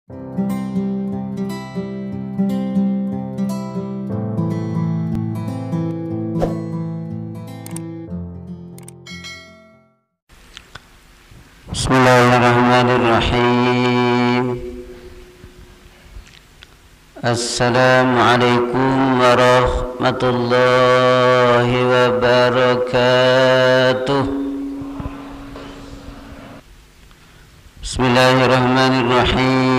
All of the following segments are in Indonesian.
Bismillahirrahmanirrahim. Assalamualaikum warahmatullahi wabarakatuh. Bismillahirrahmanirrahim.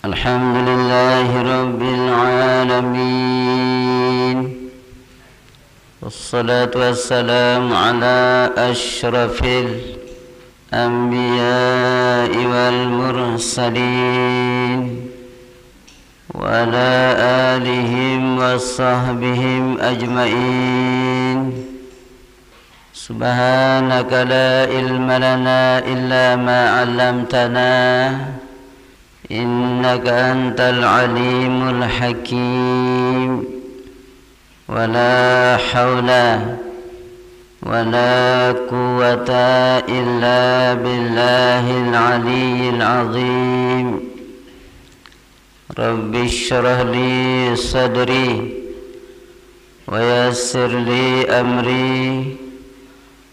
Alhamdulillahi rabbil alamin. Wassalatu wassalamu ala asyrafil anbiya'i wal mursalin wa ala alihim wa sahbihim ajma'in. Subhanaka la ilma lana illa ma 'allamtana innaka antal alimul hakim. Wala hawla wala quwwata illa billahil aliyyil azim. Rabbi shrah li sadri wa yassir li amri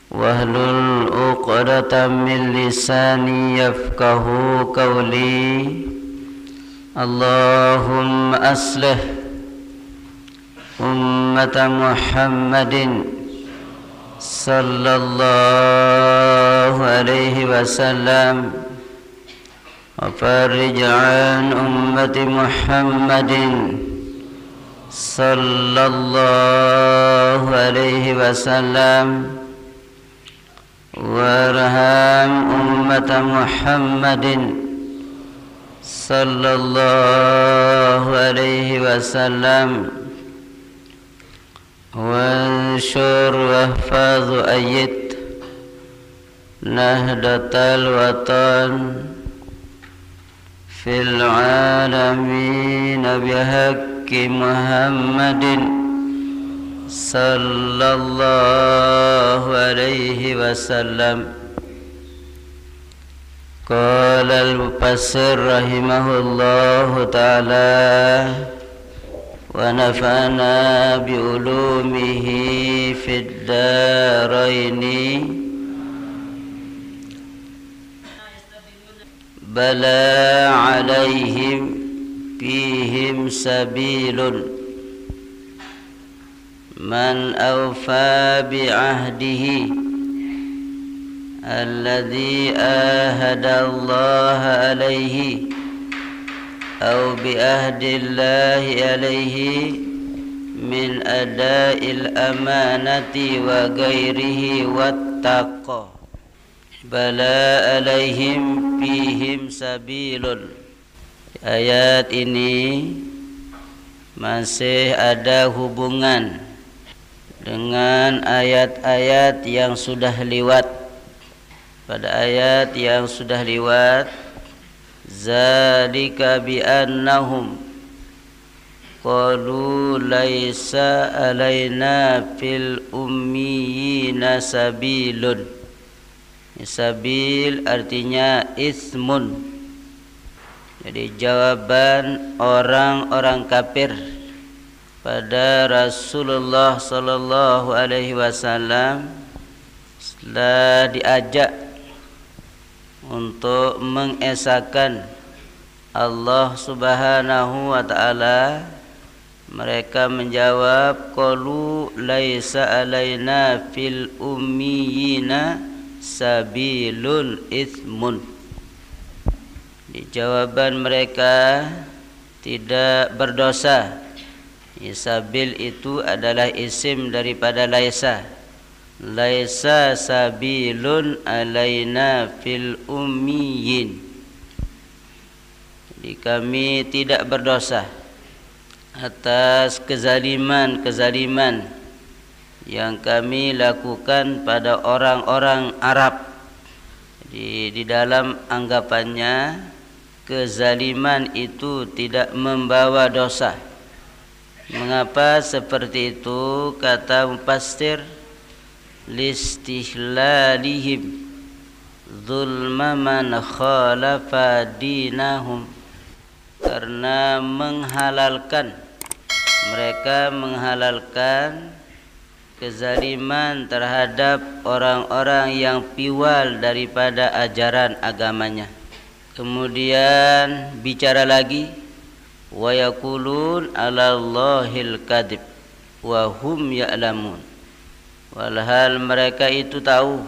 wahlul 'uqdatam min lisani yafqahu qawli. Allahumma aslih ummata Muhammadin sallallahu alaihi wasallam wa farij an ummati Muhammadin sallallahu alaihi wasallam warham ummata Muhammadin sallallahu alaihi wasallam wansyur wahfaz ayyid nahdatal watan fil alamin bihaqqi Muhammadin sallallahu alaihi wasallam. Qala al-mufassir rahimahullahu ta'ala wa nafa'ana bi ulumihi fid daraini. Bala alaihim fihim sabilun man awfa bi ahdihi alladhi ahada Allah alaihi aw bi ahdillahi alaihi min ada'il amanati wa ghairihi wattaqa. Bala alaihim fihim sabilun. Ayat ini masih ada hubungan dengan ayat-ayat yang sudah lewat. Pada ayat yang sudah lewat, zalika bi annahum qalu laisa alaina fil ummiyina sabilun. Sabil artinya ismun. Jadi jawaban orang-orang kafir pada Rasulullah sallallahu alaihi wasallam setelah diajak untuk mengesahkan Allah subhanahu wa ta'ala, mereka menjawab qalu laisa alaina fil ummiyina sabilun ithmun. Di jawaban mereka tidak berdosa. Sabil itu adalah isim daripada laisa. Laisa sabilun alaina fil ummiyin. Jadi kami tidak berdosa atas kezaliman yang kami lakukan pada orang-orang Arab. Jadi di dalam anggapannya kezaliman itu tidak membawa dosa. Mengapa seperti itu? Kata mufassir, listihlalihim zulma man khalafa dinahum, karena mereka menghalalkan kezaliman terhadap orang-orang yang piwal daripada ajaran agamanya. Kemudian bicara lagi, wa yaqulun 'alallahil kadhib wa hum ya'lamun, walhal mereka itu tahu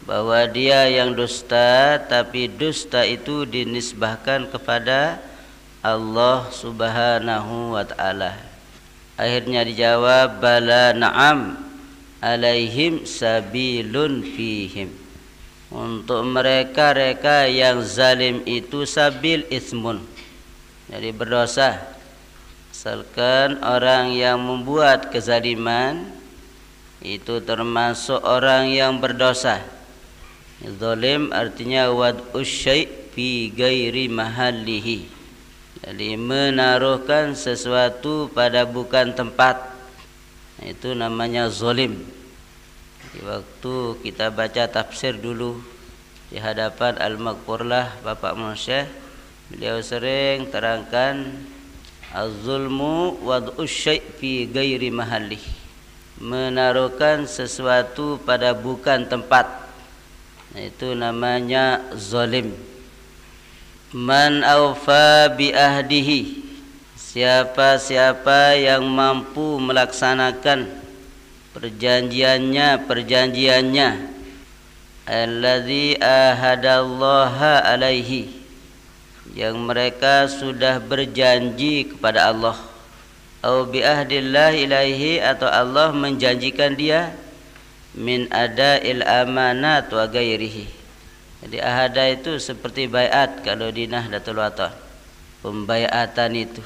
bahwa dia yang dusta, tapi dusta itu dinisbahkan kepada Allah Subhanahu wa ta'ala. Akhirnya dijawab, bala na'am alaihim sabilun fihim. Untuk mereka yang zalim itu sabil ismun, jadi berdosa. Asalkan orang yang membuat kezaliman itu termasuk orang yang berdosa. Zalim artinya wad'us syai' fi ghairi mahallihi, jadi menaruhkan sesuatu pada bukan tempat, itu namanya zalim. Di waktu kita baca tafsir dulu di hadapan Al-Maghfurlah Bapak Musyekh, beliau sering terangkan az-zulmu wad'us syai' fi ghairi mahallih, menaruhkan sesuatu pada bukan tempat, itu namanya zalim. Man awfa bi ahdihi, siapa yang mampu melaksanakan perjanjiannya, alladzi ahadallaha alaihi, yang mereka sudah berjanji kepada Allah, au bi ahdillah ilaihi, atau Allah menjanjikan dia, min ada'il amanat wa ghairihi. Jadi ahada itu seperti baiat kalau di Nahdlatul Wathon, pembaiatan itu.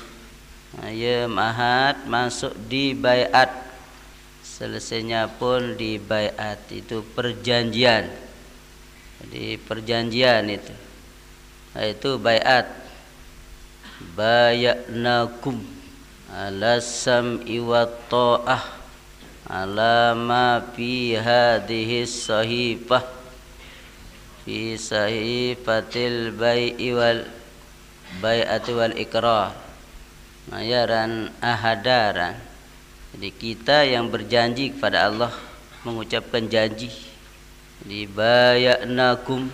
Ya ahad masuk di baiat, selesainya pun di baiat, itu perjanjian. Jadi perjanjian itu baiat. Bayanakum ala sam'i wa ta'ah ala ma fi hadhihi sahifah fi sahifatil bai'i wal bai'ati wal ikrar. Mayaran ahadaran. Jadi kita yang berjanji kepada Allah, mengucapkan janji. Di bayanakum,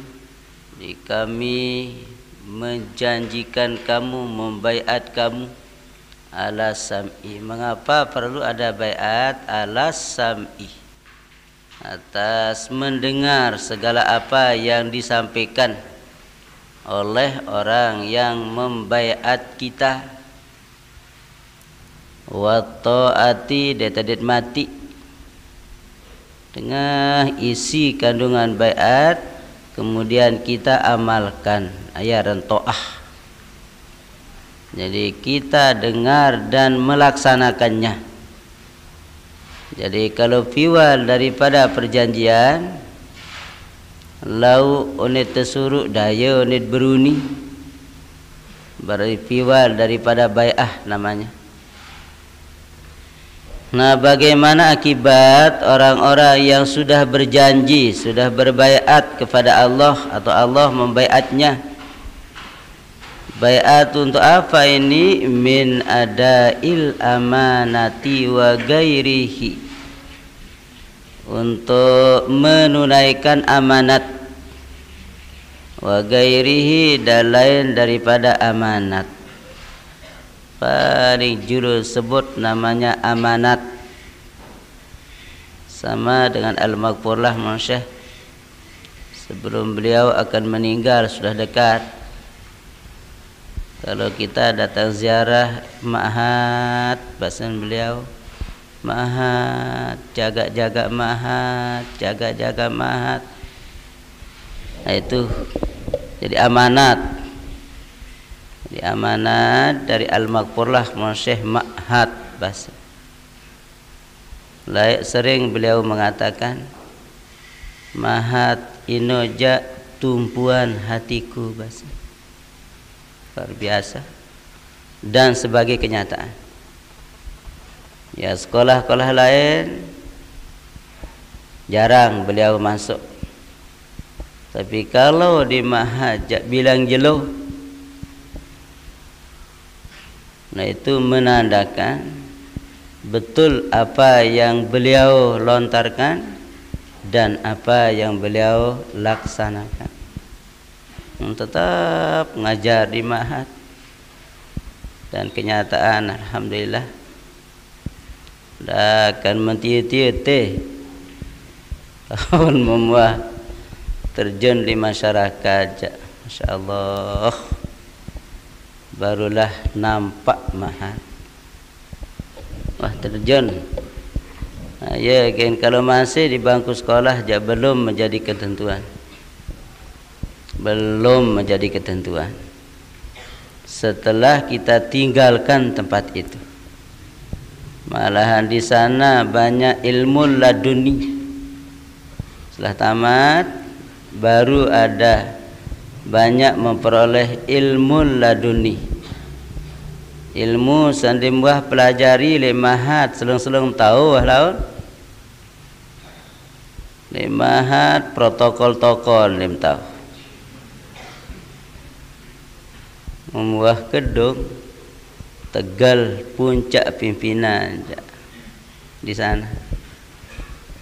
di kami menjanjikan kamu, membaiat kamu, ala sam'i. Mengapa perlu ada baiat ala sam'i? Atas mendengar segala apa yang disampaikan oleh orang yang membaiat kita. Wa ta'ati, detadit mati, dengan isi kandungan baiat, kemudian kita amalkan ayaran ta'ah. Jadi kita dengar dan melaksanakannya. Jadi kalau fiwal daripada perjanjian, lau unit tersuruk daya unit beruni, berarti fiwal daripada bai'ah namanya. Nah, bagaimana akibat orang-orang yang sudah berjanji, sudah berbaiat kepada Allah atau Allah membaiatnya? Baiat untuk apa ini? Min adail amanati wa ghairihi, untuk menunaikan amanat, wa ghairihi, dan lain daripada amanat. Paling judul sebut namanya amanat, sama dengan Al-Maghfurlah Musyekh sebelum beliau akan meninggal, sudah dekat. Kalau kita datang ziarah ma'had, bahasan beliau ma'had, jaga-jaga ma'had, jaga-jaga ma'had. Nah, itu jadi amanat. Jadi amanat dari Al-Maghfurlah Musyekh ma'had bahasa. Sering beliau mengatakan, ma'had inoja tumpuan hatiku bahasa. Luar biasa. Dan sebagai kenyataan, ya sekolah-sekolah lain jarang beliau masuk. Tapi kalau di mahat bilang jeluh, nah itu menandakan betul apa yang beliau lontarkan dan apa yang beliau laksanakan. Tetap ngajar di mahat, dan kenyataan alhamdulillah dah akan mentiut-tiut tahun memuah terjun di masyarakat. Masya Allah, barulah nampak mahat. Wah, terjun. Nah, ya kan, kalau masih di bangku sekolah belum menjadi ketentuan. Belum menjadi ketentuan. Setelah kita tinggalkan tempat itu, malahan di sana banyak ilmu laduni. Setelah tamat baru ada banyak memperoleh ilmu laduni. Ilmu sandimbuah pelajari lemahat selung-selung tahu laun. Lemahat protokol-tokol lim tahu. Membuah gedung Tegal puncak pimpinan di sana.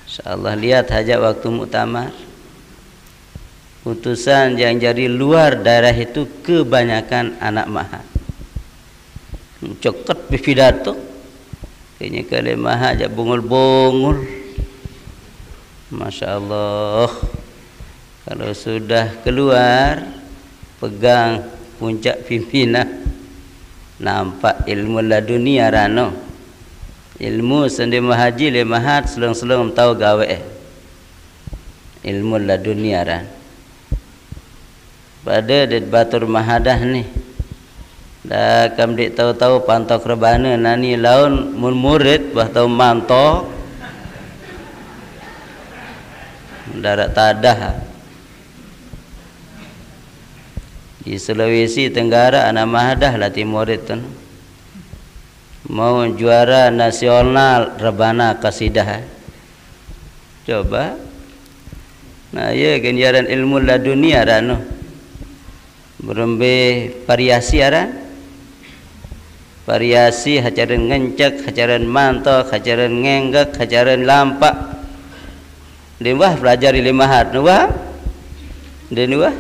Insyaallah lihat hajat waktu muktamar, utusan yang dari luar daerah itu kebanyakan anak mahat. Cokot pidato kayaknya kali mahat aja bungul-bungul. Masya Allah, kalau sudah keluar pegang puncak pimpinan, nampak ilmu laduni arano. Ilmu sendi mahaji le mahat selong-selong tahu gawe. Ilmu laduni aran. Pada det batur mahadah ni. Dah kam dik tahu-tahu pantok rebana nani laun mun murid bah tahu mantok. Darat tadah. Di Sulawesi Tenggara anak mahadah latih murid tu mau juara nasional rebana kasidah. Coba. Nah, ya kenjaran ilmu laduni arano. Berembe variasi aran. Variasi hajaran ngencek, hajaran mantok, hajaran ngenggak, hajaran lampak. Dia pelajari limahat nuwah. Dia nuwah.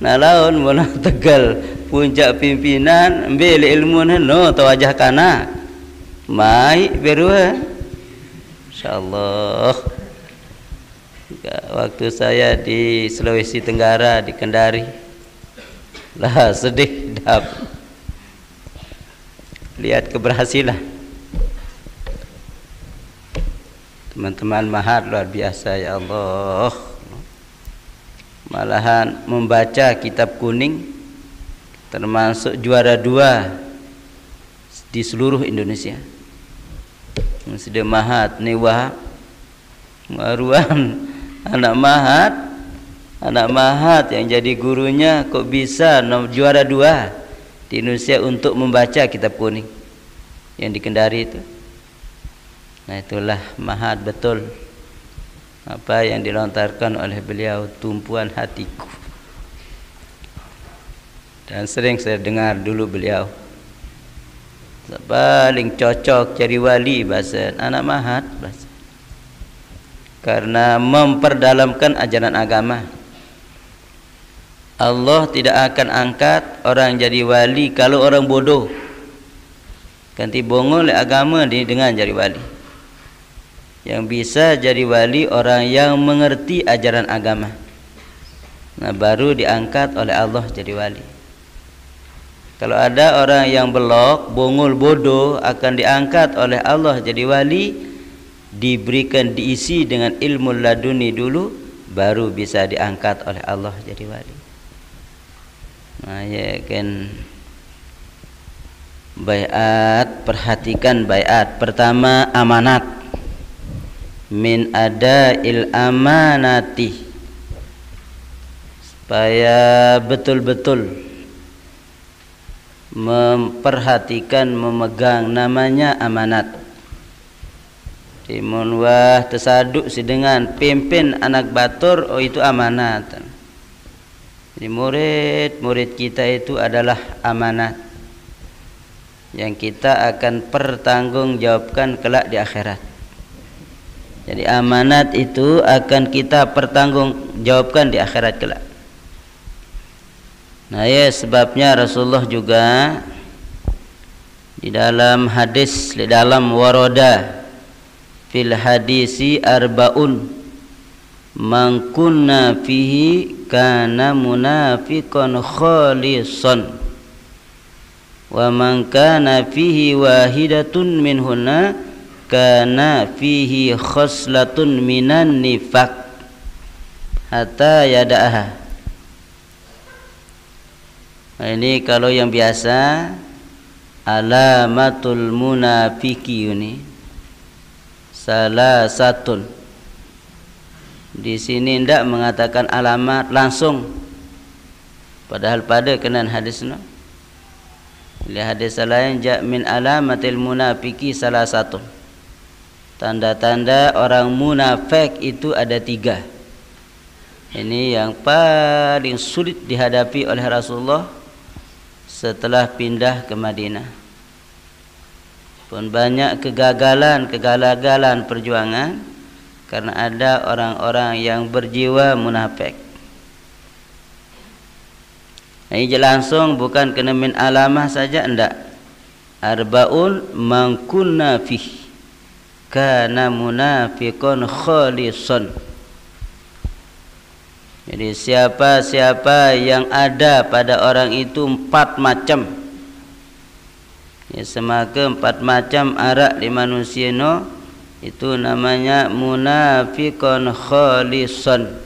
Nah laun mana Tegal puncak pimpinan ambil ilmu no tawajah kana mai berua. Insyaallah waktu saya di Sulawesi Tenggara di Kendari lah sedih dap lihat keberhasilan teman-teman mahat luar biasa, ya Allah. Malahan membaca kitab kuning termasuk juara 2 di seluruh Indonesia. Sudah mahat ni wahab maruan anak mahat yang jadi gurunya kok bisa juara 2 di Indonesia untuk membaca kitab kuning yang di Kendari itu. Nah, itulah mahat betul apa yang dilontarkan oleh beliau, tumpuan hatiku. Dan sering saya dengar dulu beliau paling cocok cari wali bahasa anak mahat bahasa. Karena memperdalamkan ajaran agama. Allah tidak akan angkat orang jadi wali kalau orang bodoh. Ganti bongol agama dengan jadi wali. Yang bisa jadi wali orang yang mengerti ajaran agama. Nah, baru diangkat oleh Allah jadi wali. Kalau ada orang yang belok, bongol, bodoh akan diangkat oleh Allah jadi wali, diberikan diisi dengan ilmu laduni dulu, baru bisa diangkat oleh Allah jadi wali. Nah, ya kan baiat, perhatikan baiat. Pertama amanat. Min ada'il amanati, supaya betul-betul memperhatikan, memegang namanya amanat. Timun wah tersaduk si dengan pimpin anak batur, oh itu amanat. Jadi murid kita itu adalah amanat yang kita akan pertanggungjawabkan kelak di akhirat. Jadi amanat itu akan kita pertanggungjawabkan di akhirat kelak. Nah ya sebabnya Rasulullah juga di dalam hadis, di dalam waroda fil hadisi arbaun man kunna fihi kana munafiqan khalisan wa man kana fihi wahidatun minhunna kana fihi khoslatun minan nifaq hatta yada'aha. Ini kalau yang biasa alamatul munafiki ini salah satun. Di sini tidak mengatakan alamat langsung, padahal pada kenan hadisnya. Lihat hadis lain, ja min alamatil munafiki salah satu. Tanda-tanda orang munafik itu ada 3. Ini yang paling sulit dihadapi oleh Rasulullah setelah pindah ke Madinah. Pun banyak kegagalan perjuangan karena ada orang-orang yang berjiwa munafik. Ini langsung bukan kena min alamah saja, enggak. Arbaun man kunna fihi kana munafiqun khalisan. Jadi siapa-siapa yang ada pada orang itu 4 macam. Ya, semaka 4 macam arak di manusia no, itu namanya munafiqun khalisan.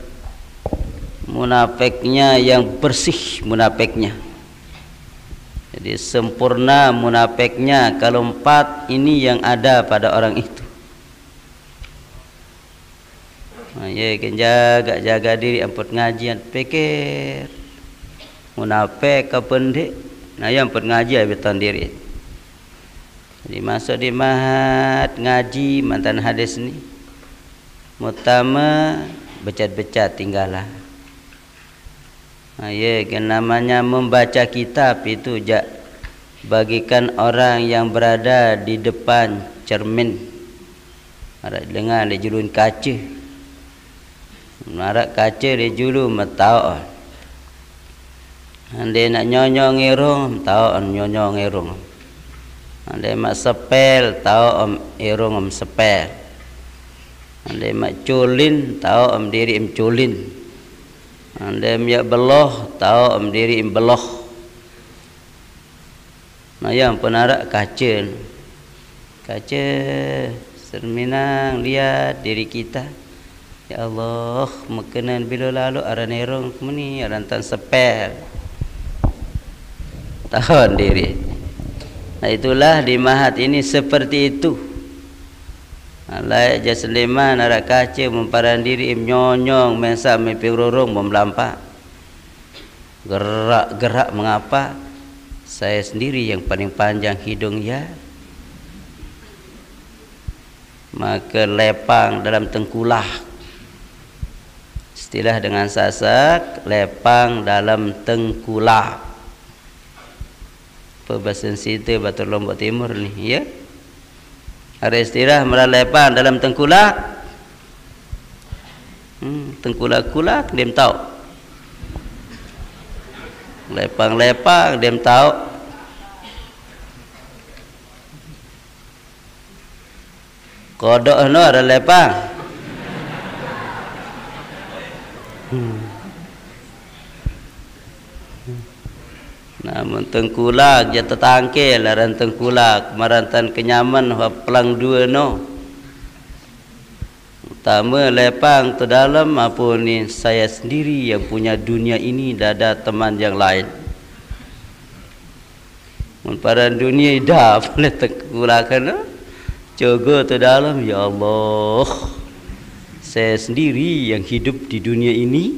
Munafiknya yang bersih munafiknya. Jadi sempurna munafiknya kalau 4 ini yang ada pada orang itu. Ya kan jaga diri ampun ngajian pikir munafik ke pendik. Nah yang ampun ngaji abitan diri. Jadi masuk di mahat ngaji mantan hadis ni. Mutama becat-becat tinggallah. Nah, ya kan namanya membaca kitab itu bagikan orang yang berada di depan cermin. Ada dengar di julun kaca. Marak kaca dia julu matau. Ande nak nyonyong irung, tahu nyonyong irung. Ande mak sepel, tahu irung sepel. Ande mak culin, tahu diri culin. Ande mak beloh, tahu diri beloh. Nah yang penarak kaca. Kaca cerminang lihat diri kita. Ya Allah, makanan bila lalu aran erong kemani aran tan sepel. Tahan diri. Nah itulah di mahat ini seperti itu. Alai jasleman arak kaca memparan diri nyonyong mensa mepirorong memelampak. Gerak-gerak mengapa? Saya sendiri yang paling panjang hidung ya. Maka lepang dalam tengkulak. Istilah dengan sasak lepang dalam tengkulak. Perbahasan sita Batur Lombok Timur ni ya. Ada istilah melepang dalam tengkulak. Tengkulak-kulak dia tahu. Lepang-lepang dia tahu. Kodok no ada lepang. Namun tengkulak jatuh tangkil laran tengkulak marantan kenyaman pelang 2 no. Utama lepang tu dalam apa ni saya sendiri yang punya dunia ini, dah ada teman yang lain. Mun paran dunia dah boleh tengkulak no. Jaga tu dalam ya Allah. Saya sendiri yang hidup di dunia ini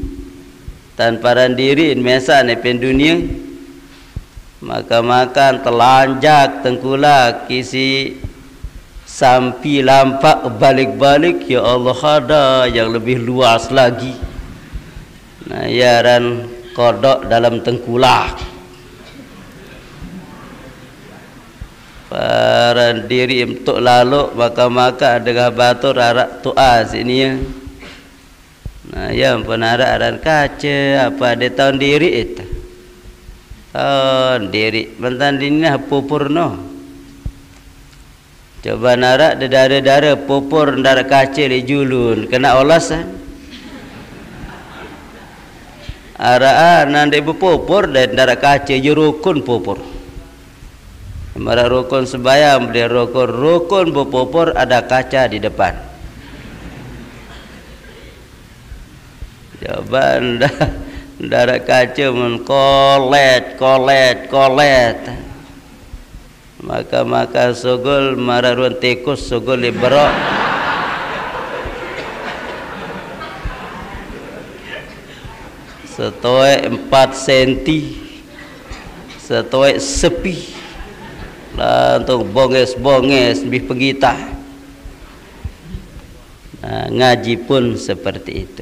tanpa diri mesa nepen dunia. Maka makan telanjak tengkulak kisi sampai lampak balik-balik, ya Allah ada yang lebih luas lagi. Nah, yaran kodok dalam tengkulak. Para diri untuk lalu maka dengan batu rarak tuas ini ya. Nah, yang penarak aran kaca apa dia tahun diri itu. Tahun diri bentan dini pupur no. Coba narak dara pupur ndara kaca li julun kena olasan. Araan nanti pupur dan ndara kaca jurukun pupur. Mara rukun sembayang dia rukun berpupur ada kaca di depan. Coba ndara kaca men kolet. Maka sugul mara ruan tikus sugul liberok. Setoek 4 senti. Setoek sepi. Lah untuk bonges lebih pegitah. Nah, ngaji pun seperti itu.